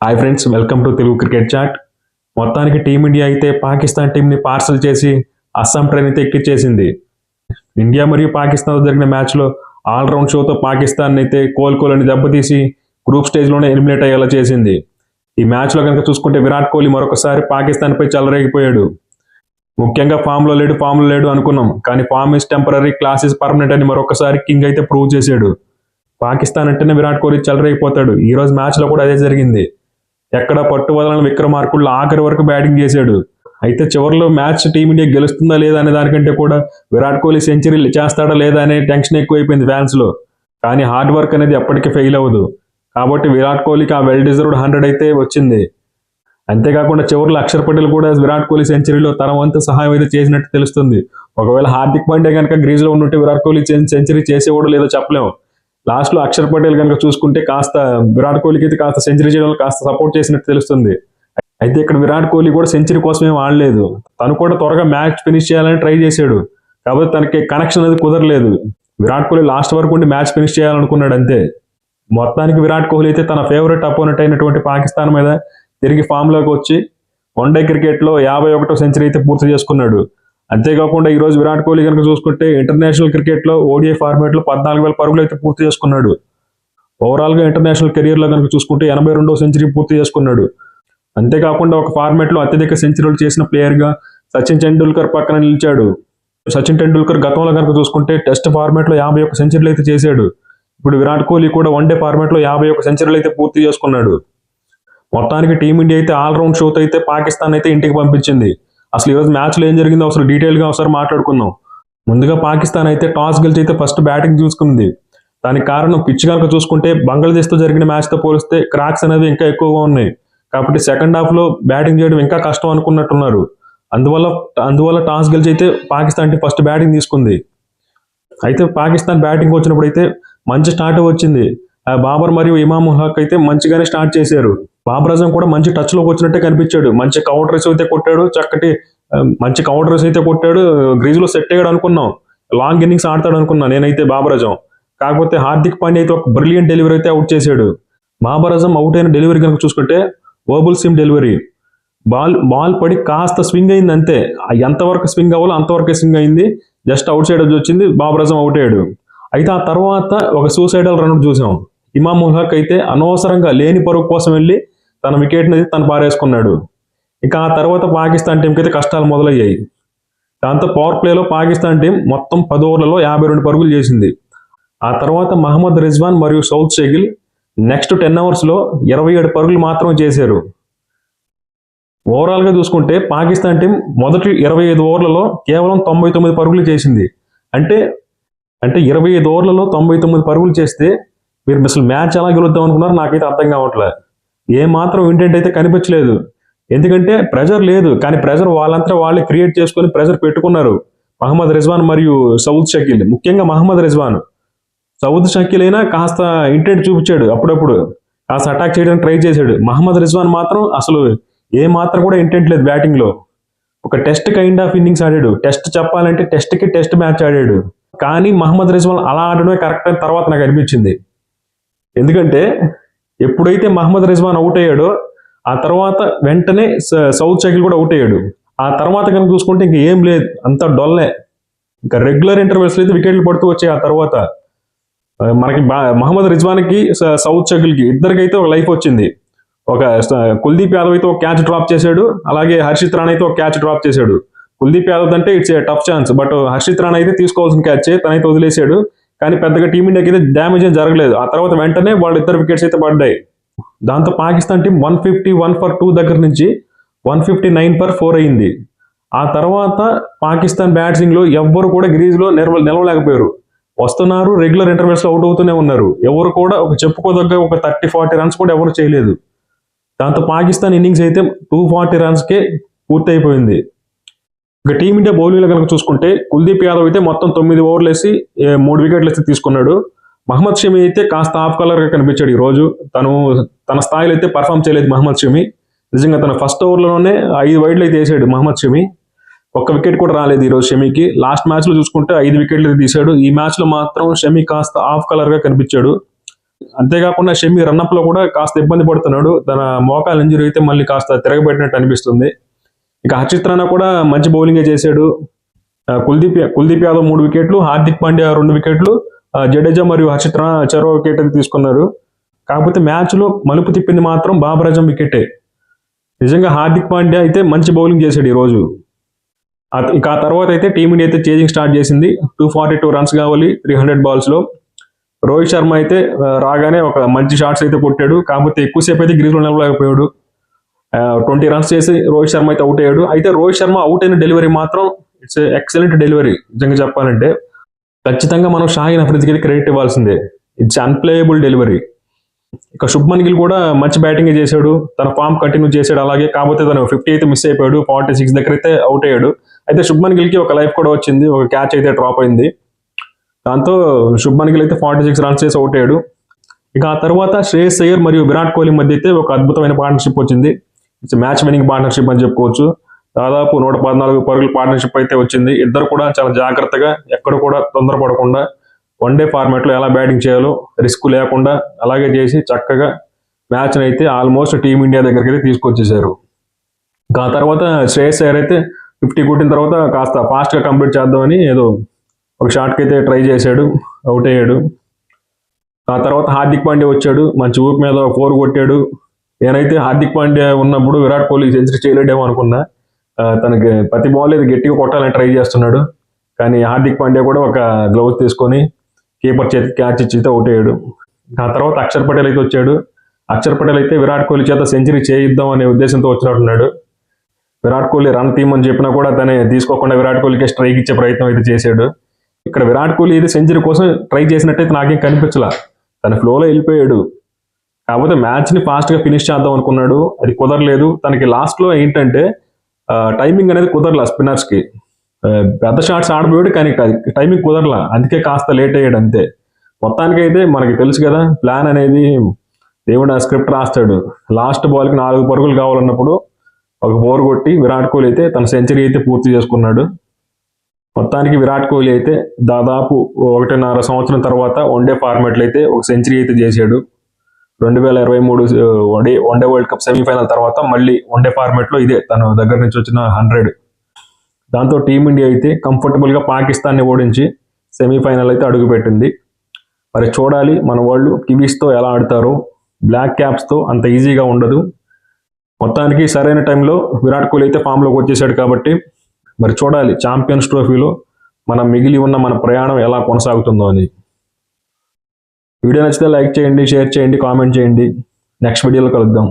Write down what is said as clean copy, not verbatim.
Hi friends, welcome to Telugu cricket chat. మొత్తానికి team India అయితే పాకిస్తాన్ టీంని పార్సల్ చేసి అస్సాం ట్రైన్ అయితే ఎక్కిచ్చేసింది. ఇండియా మరియు పాకిస్తాన్ జరిగిన మ్యాచ్లో ఆల్రౌండ్ షోతో పాకిస్తాన్ అయితే కోలుకోలని దెబ్బతీసి గ్రూప్ స్టేజ్లోనే ఎలిమినేట్ అయ్యేలా చేసింది. ఈ మ్యాచ్లో కనుక చూసుకుంటే విరాట్ కోహ్లీ మరొకసారి పాకిస్తాన్పై చెలరేగిపోయాడు. ముఖ్యంగా ఫామ్లో లేడు అనుకున్నాం, కానీ form is temporary, class is permanent అని మరొకసారి కింగ్ అయితే ప్రూవ్ చేశాడు. పాకిస్తాన్ అంటేనే విరాట్ కోహ్లీ చెలరేగిపోతాడు. ఈ రోజు మ్యాచ్లో కూడా అదే జరిగింది. ఎక్కడ పట్టు వదలని విక్రమార్కుళ్ళు ఆఖరి వరకు బ్యాటింగ్ చేశాడు. అయితే చివరిలో మ్యాచ్ టీమిండియా గెలుస్తుందా లేదా అనే దానికంటే కూడా విరాట్ కోహ్లీ సెంచరీ చేస్తాడా లేదా అనే టెన్షన్ ఎక్కువైపోయింది ఫ్యాన్స్లో. కానీ హార్డ్ వర్క్ అనేది ఎప్పటికీ ఫెయిల్ అవ్వదు. కాబట్టి విరాట్ కోహ్లీకి ఆ వెల్ డిజర్వ్డ్ 100 అయితే వచ్చింది. అంతేకాకుండా చివరిలో అక్షర్ పటేల్ కూడా విరాట్ కోహ్లీ సెంచరీలో తన వంతు సహాయం అయితే చేసినట్టు తెలుస్తుంది. ఒకవేళ హార్దిక్ పాండ్యా కనుక గ్రీజ్లో ఉంటే విరాట్ కోహ్లీ సెంచరీ చేసేవాడు లేదో చెప్పలేము. లాస్ట్లో అక్షర్ పటేల్ కనుక చూసుకుంటే కాస్త విరాట్ కోహ్లీకి అయితే కాస్త సెంచరీ చేయడంలో కాస్త సపోర్ట్ చేసినట్టు తెలుస్తుంది. అయితే ఇక్కడ విరాట్ కోహ్లీ కూడా సెంచరీ కోసం ఏం ఆడలేదు. తను కూడా త్వరగా మ్యాచ్ ఫినిష్ చేయాలని ట్రై చేశాడు. కాబట్టి తనకి కనెక్షన్ అనేది కుదరలేదు. విరాట్ కోహ్లీ లాస్ట్ వరకు ఉండి మ్యాచ్ ఫినిష్ చేయాలనుకున్నాడు అంతే. మొత్తానికి విరాట్ కోహ్లీ అయితే తన ఫేవరెట్ అపోనెంట్ అయినటువంటి పాకిస్తాన్ మీద తిరిగి ఫామ్లోకి వచ్చి వన్డే క్రికెట్లో 51వ సెంచరీ అయితే పూర్తి చేసుకున్నాడు. అంతేకాకుండా ఈరోజు విరాట్ కోహ్లీ కనుక చూసుకుంటే ఇంటర్నేషనల్ క్రికెట్లో ఓడిఐ ఫార్మాట్లో 14,000 పరుగులు అయితే పూర్తి చేసుకున్నాడు. ఓవరాల్గా ఇంటర్నేషనల్ కెరీర్లో కనుక చూసుకుంటే 82వ సెంచరీ పూర్తి చేసుకున్నాడు. అంతేకాకుండా ఒక ఫార్మాట్లో అత్యధిక సెంచరీలు చేసిన ప్లేయర్గా సచిన్ టెండూల్కర్ పక్కన నిలిచాడు. సచిన్ టెండూల్కర్ గతంలో కనుక చూసుకుంటే టెస్ట్ ఫార్మాట్లో 51 సెంచరీలు అయితే చేశాడు. ఇప్పుడు విరాట్ కోహ్లీ కూడా వన్డే ఫార్మాట్లో 51 సెంచరీలు అయితే పూర్తి చేసుకున్నాడు. మొత్తానికి టీమిండియా అయితే ఆల్రౌండ్ షోతో అయితే పాకిస్తాన్ అయితే ఇంటికి పంపించింది. అసలు ఈరోజు మ్యాచ్లో ఏం జరిగిందో అసలు డీటెయిల్గా ఒకసారి మాట్లాడుకుందాం. ముందుగా పాకిస్తాన్ అయితే టాస్ గెలిచి అయితే ఫస్ట్ బ్యాటింగ్ చూసుకుంది. దానికి కారణం పిచ్ కనుక చూసుకుంటే బంగ్లాదేశ్తో జరిగిన మ్యాచ్తో పోలిస్తే క్రాక్స్ అనేవి ఇంకా ఎక్కువగా ఉన్నాయి. కాబట్టి సెకండ్ హాఫ్లో బ్యాటింగ్ చేయడం ఇంకా కష్టం అనుకున్నట్టున్నారు. అందువల్ల టాస్ గెలిచి అయితే పాకిస్తాన్ ఫస్ట్ బ్యాటింగ్ తీసుకుంది. అయితే పాకిస్తాన్ బ్యాటింగ్ వచ్చినప్పుడు అయితే మంచి స్టార్ట్ వచ్చింది. బాబర్ మరియు ఇమామ్ హక్ అయితే మంచిగానే స్టార్ట్ చేశారు. బాబర్ అజం కూడా మంచి టచ్లోకి వచ్చినట్టే కనిపించాడు. మంచి కౌంటర్స్ అయితే కొట్టాడు. మంచి కౌంటర్స్ అయితే కొట్టాడు. గ్రీజ్లో సెట్ అయ్యాడు అనుకున్నాం. లాంగ్ ఇన్నింగ్స్ ఆడతాడు అనుకున్నా నేనైతే బాబర్ అజం. కాకపోతే హార్దిక్ పాండ్యా అయితే ఒక బ్రిలియంట్ డెలివరీ అయితే అవుట్ చేశాడు. బాబర్ అజం అవుట్ అయిన డెలివరీ కనుక చూసుకుంటే ఓబుల్ సిమ్ డెలివరీ. బాల్ పడి కాస్త స్వింగ్ అయింది అంతే. ఎంతవరకు స్వింగ్ అవ్వాలో అంతవరకే స్వింగ్ అయింది. జస్ట్ అవుట్ సైడ్ వచ్చింది. బాబర్ అజం అవుట్ అయ్యాడు. అయితే ఆ తర్వాత ఒక సూసైడల్ రన్ చూసాం. ఇమామ్ హక్ అయితే అనవసరంగా లేని పరుగు కోసం వెళ్ళి తన వికెట్ని తను పారేసుకున్నాడు. ఇక ఆ తర్వాత పాకిస్తాన్ టీంకి అయితే కష్టాలు మొదలయ్యాయి. దాంతో పవర్ ప్లేలో పాకిస్తాన్ టీం మొత్తం 10 ఓవర్లలో 52 పరుగులు చేసింది. ఆ తర్వాత మహమ్మద్ రిజ్వాన్ మరియు సౌద్ షకిల్ నెక్స్ట్ 10 ఓవర్స్లో 27 పరుగులు మాత్రమే చేశారు. ఓవరాల్గా చూసుకుంటే పాకిస్తాన్ టీం మొదటి 25 ఓవర్లలో కేవలం 99 పరుగులు చేసింది. అంటే 25 ఓవర్లలో 99 పరుగులు చేస్తే మీరు అసలు మ్యాచ్ ఎలా గెలుద్దాం అనుకున్నారు నాకైతే అర్థం కావట్లేదు. ఏమాత్రం ఇంటెంట్ అయితే కనిపించలేదు. ఎందుకంటే ప్రెజర్ లేదు, కానీ ప్రెజర్ వాళ్ళంతా వాళ్ళే క్రియేట్ చేసుకొని ప్రెజర్ పెట్టుకున్నారు. మహమ్మద్ రిజ్వాన్ మరియు సౌద్ షకీల్, ముఖ్యంగా మహమ్మద్ రిజ్వాన్. సౌద్ షకీల్ అయినా కాస్త ఇంటెంట్ చూపించాడు, అప్పుడప్పుడు కాస్త అటాక్ చేయడానికి ట్రై చేశాడు. మహమ్మద్ రిజ్వాన్ మాత్రం అసలు ఏమాత్రం కూడా ఇంటెంట్ లేదు బ్యాటింగ్లో. ఒక టెస్ట్ కైండ్ ఆఫ్ ఇన్నింగ్స్ ఆడాడు. టెస్ట్ చెప్పాలంటే టెస్ట్ మ్యాచ్ ఆడాడు. కానీ మహమ్మద్ రిజ్వాన్ అలా ఆడడమే కరెక్ట్ అని తర్వాత నాకు అనిపించింది. ఎందుకంటే ఎప్పుడైతే మహమ్మద్ రిజ్వాన్ అవుట్ అయ్యాడో ఆ తర్వాత వెంటనే సౌద్ షకీల్ కూడా అవుట్ అయ్యాడు. ఆ తర్వాత కనుక చూసుకుంటే ఇంక ఏం లేదు, అంత డొల్లే. ఇంకా రెగ్యులర్ ఇంటర్వెల్స్లో అయితే వికెట్లు పడుతూ వచ్చాయి. ఆ తర్వాత మనకి మహమ్మద్ రిజ్వాన్కి సౌద్ షకీల్కి ఇద్దరికైతే ఒక లైఫ్ వచ్చింది. ఒక కుల్దీప్ యాదవ్ అయితే ఒక క్యాచ్ డ్రాప్ చేశాడు. అలాగే హర్షిత్ రాణా అయితే ఒక క్యాచ్ డ్రాప్ చేశాడు. కుల్దీప్ యాదవ్ అంటే it's a tough chance, but Harshit Rana అయితే తీసుకోవాల్సిన క్యాచ్ తనైతే వదిలేశాడు. కానీ పెద్దగా టీమిండియాకి అయితే డ్యామేజ్ ఏం జరగలేదు. ఆ తర్వాత వెంటనే వాళ్ళిద్దరు వికెట్స్ అయితే పడ్డాయి. దాంతో పాకిస్తాన్ టీం 151 ఫర్ 2 దగ్గర నుంచి 159 ఫర్ 4 అయింది. ఆ తర్వాత పాకిస్తాన్ బ్యాట్సింగ్లో ఎవ్వరు కూడా గ్రీజ్లో నిలవలేకపోయారు. వస్తున్నారు, రెగ్యులర్ ఇంటర్వెల్స్లో అవుట్ అవుతూనే ఉన్నారు. ఎవరు కూడా ఒక చెప్పుకోదగ్గ ఒక 30-40 రన్స్ కూడా ఎవరు చేయలేదు. దాంతో పాకిస్తాన్ ఇన్నింగ్స్ అయితే 240 రన్స్కే పూర్తి అయిపోయింది. ఇక టీమిండియా బౌలింగ్లో కనుక చూసుకుంటే కుల్దీప్ యాదవ్ అయితే మొత్తం 9 ఓవర్లు వేసి 3 వికెట్లు అయితే తీసుకున్నాడు. మహమ్మద్ షమి అయితే కాస్త ఆఫ్ కలర్గా కనిపించాడు. ఈరోజు తన స్థాయిలో అయితే పర్ఫామ్ చేయలేదు మహమ్మద్ షమి. నిజంగా తన ఫస్ట్ ఓవర్లోనే 5 వైడ్లు అయితే వేసాడు మహమ్మద్ షమి. ఒక్క వికెట్ కూడా రాలేదు ఈరోజు షమికి. లాస్ట్ మ్యాచ్లో చూసుకుంటే 5 వికెట్లు తీశాడు. ఈ మ్యాచ్లో మాత్రం షమి కాస్త ఆఫ్ కలర్గా కనిపించాడు. అంతేకాకుండా షమి రన్అప్ లో కూడా కాస్త ఇబ్బంది పడుతున్నాడు. తన మోకాలు ఇంజరీ అయితే మళ్ళీ కాస్త తిరగబెట్టినట్టు అనిపిస్తుంది. ఇక హర్షిత్ రాణా కూడా మంచి బౌలింగే చేశాడు. కుల్దీప్ యాదవ్ 3 వికెట్లు, హార్దిక్ పాండ్యా 2 వికెట్లు, జడేజా మరియు హర్షిత్ రాణా చెరో వికెట్ అయితే తీసుకున్నారు. కాకపోతే మ్యాచ్ లో మలుపు తిప్పింది మాత్రం బాబర్ అజం వికెటే. నిజంగా హార్దిక్ పాండ్యా అయితే మంచి బౌలింగ్ చేశాడు ఈ రోజు. ఇక ఆ తర్వాత అయితే టీమిండియా అయితే చేజింగ్ స్టార్ట్ చేసింది. 242 రన్స్ కావాలి 300 బాల్స్ లో. రోహిత్ శర్మ అయితే రాగానే ఒక మంచి షాట్స్ అయితే కొట్టాడు. కాకపోతే ఎక్కువసేపు అయితే గ్రీజ్ లో నిలవలేకపోయాడు. 20 రన్స్ చేసి రోహిత్ శర్మ అయితే అవుట్ అయ్యాడు. అయితే రోహిత్ శర్మ అవుట్ అయిన డెలివరీ మాత్రం ఇట్స్ ఎక్సలెంట్ డెలివరీ. నిజంగా చెప్పాలంటే ఖచ్చితంగా మనం షాహిన్ అఫ్రిదికి అయితే క్రెడిట్ ఇవ్వాల్సిందే. It's unplayable delivery. ఇక శుభ్మన్ గిల్ కూడా మంచి బ్యాటింగ్ చేశాడు. తన ఫామ్ కంటిన్యూ చేశాడు. అలాగే కాకపోతే తను 50 అయితే మిస్ అయిపోయాడు. 46 దగ్గర అయితే అవుట్ అయ్యాడు. అయితే శుభ్మన్ గిల్ కి ఒక లైఫ్ కూడా వచ్చింది. ఒక క్యాచ్ అయితే డ్రాప్ అయింది. దాంతో శుభ్మన్ గిల్ అయితే 46 రన్స్ చేసి అవుట్ అయ్యాడు. ఇక ఆ తర్వాత శ్రేయస్ అయ్యర్ మరియు విరాట్ కోహ్లీ మధ్య అయితే ఒక అద్భుతమైన పార్ట్నర్షిప్ వచ్చింది. ఇట్స్ మ్యాచ్ విన్నింగ్ పార్ట్నర్షిప్ అని చెప్పుకోవచ్చు. దాదాపు 114 పరుగుల పార్ట్నర్షిప్ అయితే వచ్చింది. ఇద్దరు కూడా చాలా జాగ్రత్తగా, ఎక్కడ కూడా తొందరపడకుండా వన్డే ఫార్మాట్ లో ఎలా బ్యాటింగ్ చేయాలో రిస్క్ లేకుండా అలాగే చేసి చక్కగా మ్యాచ్ అయితే ఆల్మోస్ట్ టీమిండియా దగ్గరికి అయితే తీసుకొచ్చేసారు. ఇంకా ఆ తర్వాత శ్రేయస్ అయ్యర్ అయితే 50 కొట్టిన తర్వాత కాస్త ఫాస్ట్ గా కంప్లీట్ చేద్దామని ఏదో ఒక షాట్కి అయితే ట్రై చేశాడు, అవుట్ అయ్యాడు. ఆ తర్వాత హార్దిక్ పాండ్యా వచ్చాడు, మంచి ఊపి మీద 4 కొట్టాడు. నేనైతే హార్దిక్ పాండ్యా ఉన్నప్పుడు విరాట్ కోహ్లీ సెంచరీ చేయలేడేమో అనుకున్నా. తనకి ప్రతి బాల్ ఏదో గట్టిగా కొట్టాలని ట్రై చేస్తున్నాడు. కానీ హార్దిక్ పాండ్యా కూడా ఒక గ్లౌజ్ తీసుకొని కీపర్ చేతికి క్యాచ్ ఇచ్చి అయితే అవుట్ అయ్యాడు. ఆ తర్వాత అక్షర్ పటేల్ అయితే వచ్చాడు. అక్షర్ పటేల్ అయితే విరాట్ కోహ్లీ చేత సెంచరీ చేయిద్దాం అనే ఉద్దేశంతో వచ్చినట్టున్నాడు. విరాట్ కోహ్లీ రన్ తీయమని చెప్పినా కూడా తనే తీసుకోకుండా విరాట్ కోహ్లీకి స్ట్రైక్ ఇచ్చే ప్రయత్నం అయితే చేశాడు. ఇక్కడ విరాట్ కోహ్లీ ఇది సెంచరీ కోసం ట్రై చేసినట్టయితే నాకేం కనిపించలా. తన ఫ్లోలో వెళ్ళిపోయాడు. కాకపోతే మ్యాచ్ ని ఫాస్ట్ గా ఫినిష్ చేద్దాం అనుకున్నాడు. అది కుదరలేదు. తనకి లాస్ట్ లో ఏంటంటే టైమింగ్ అనేది కుదరలా స్పిన్నర్స్ కి. పెద్ద షాట్స్ ఆడిపోయాడు కానీ టైమింగ్ కుదరలా. అందుకే కాస్త లేట్ అయ్యాడు అంతే. మొత్తానికి అయితే మనకి తెలుసు కదా, ప్లాన్ అనేది దేవుడు ఆ స్క్రిప్ట్ రాస్తాడు. లాస్ట్ బాల్ కి 4 పరుగులు కావాలన్నప్పుడు ఒక 4 కొట్టి విరాట్ కోహ్లీ అయితే తన సెంచరీ అయితే పూర్తి చేసుకున్నాడు. మొత్తానికి విరాట్ కోహ్లీ అయితే దాదాపు 1.5 సంవత్సరం తర్వాత వన్డే ఫార్మాట్లో అయితే ఒక సెంచరీ అయితే చేశాడు. 2023 వన్డే వరల్డ్ కప్ సెమీఫైనల్ తర్వాత మళ్ళీ వన్డే ఫార్మాట్లో ఇదే తన దగ్గర నుంచి వచ్చిన 100. దాంతో టీమిండియా అయితే కంఫర్టబుల్గా పాకిస్తాన్ని ఓడించి సెమీఫైనల్ అయితే అడుగుపెట్టింది. మరి చూడాలి మన వాళ్ళు కివీస్తో ఎలా ఆడతారో. బ్లాక్ క్యాప్స్తో అంత ఈజీగా ఉండదు. మొత్తానికి సరైన టైంలో విరాట్ కోహ్లీ అయితే ఫామ్లోకి వచ్చేసాడు కాబట్టి మరి చూడాలి ఛాంపియన్స్ ట్రోఫీలో మనం మిగిలి ఉన్న మన ప్రయాణం ఎలా కొనసాగుతుందో అని. వీడియో నచ్చితే లైక్ చేయండి, షేర్ చేయండి, కామెంట్ చేయండి. నెక్స్ట్ వీడియోలో కలుద్దాం.